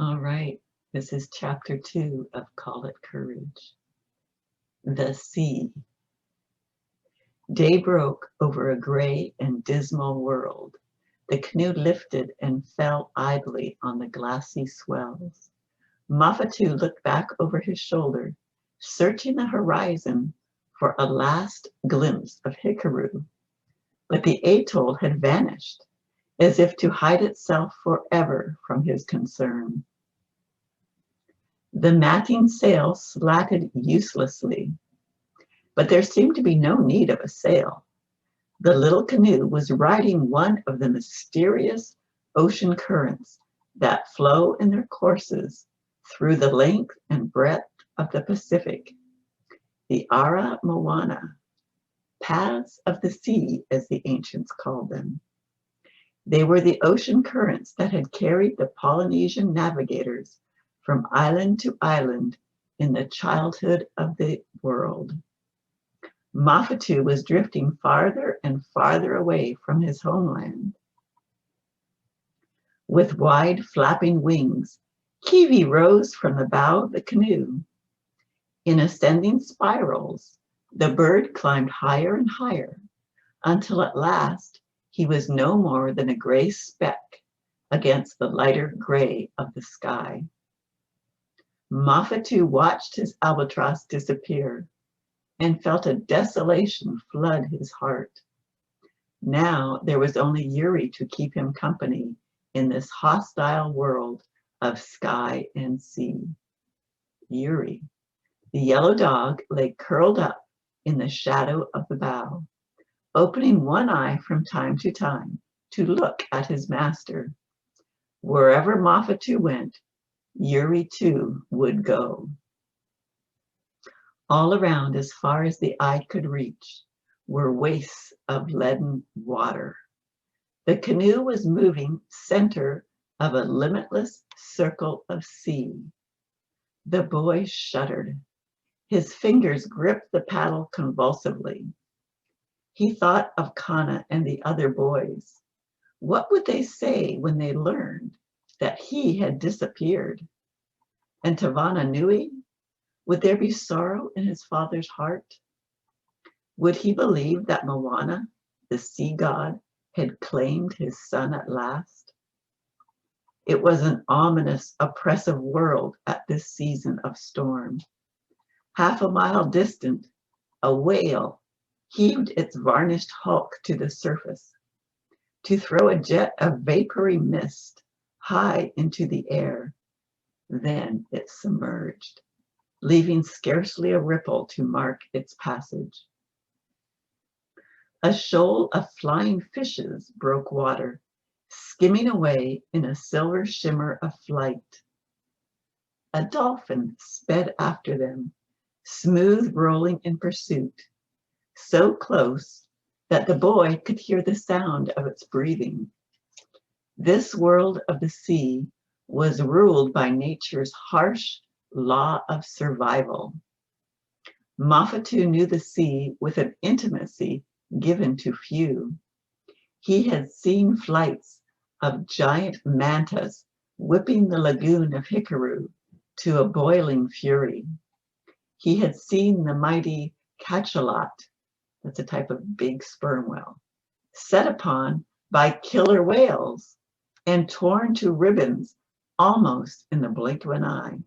All right, this is chapter 2 of Call It Courage. The Sea. Day broke over a gray and dismal world. The canoe lifted and fell idly on the glassy swells. Mafatu looked back over his shoulder, searching the horizon for a last glimpse of Hikaru. But the atoll had vanished, as if to hide itself forever from his concern. The matting sail slatted uselessly, but there seemed to be no need of a sail. The little canoe was riding one of the mysterious ocean currents that flow in their courses through the length and breadth of the Pacific, the Ara Moana, paths of the sea, as the ancients called them. They were the ocean currents that had carried the Polynesian navigators from island to island in the childhood of the world. Mafatu was drifting farther and farther away from his homeland. With wide flapping wings, Kiwi rose from the bow of the canoe. In ascending spirals, the bird climbed higher and higher, until at last he was no more than a gray speck against the lighter gray of the sky. Mafatu watched his albatross disappear and felt a desolation flood his heart. Now there was only Yuri to keep him company in this hostile world of sky and sea. Yuri. The yellow dog lay curled up in the shadow of the bow, opening one eye from time to look at his master. Wherever Mafatu went, Yuri too would go. All around, as far as the eye could reach, were wastes of leaden water. The canoe was moving center of a limitless circle of sea. The boy shuddered. His fingers gripped the paddle convulsively. He thought of Kana and the other boys. What would they say when they learned that he had disappeared? And Tavana Nui? Would there be sorrow in his father's heart? Would he believe that Moana, the sea god, had claimed his son at last? It was an ominous, oppressive world at this season of storm. Half a mile distant, a whale heaved its varnished hulk to the surface to throw a jet of vapory mist high into the air. Then it submerged, leaving scarcely a ripple to mark its passage. A shoal of flying fishes broke water, skimming away in a silver shimmer of flight. A dolphin sped after them, smooth rolling in pursuit, so close that the boy could hear the sound of its breathing. This world of the sea was ruled by nature's harsh law of survival. Mafatu knew the sea with an intimacy given to few. He had seen flights of giant mantas whipping the lagoon of Hikaru to a boiling fury. He had seen the mighty cachalot, that's a type of big sperm whale, set upon by killer whales and torn to ribbons almost in the blink of an eye.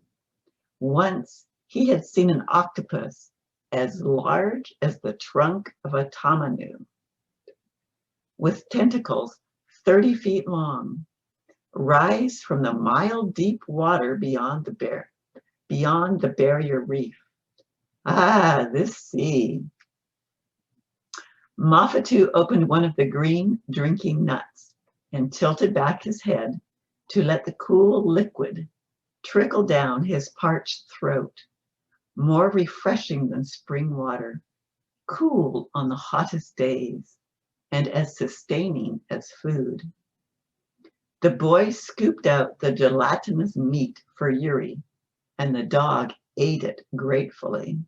Once he had seen an octopus as large as the trunk of a tamanu, with tentacles 30 feet long, rise from the mile-deep water beyond the barrier reef. Ah, this sea. Mafatu opened one of the green drinking nuts and tilted back his head to let the cool liquid trickle down his parched throat, more refreshing than spring water, cool on the hottest days, and as sustaining as food. The boy scooped out the gelatinous meat for Yuri, and the dog ate it gratefully.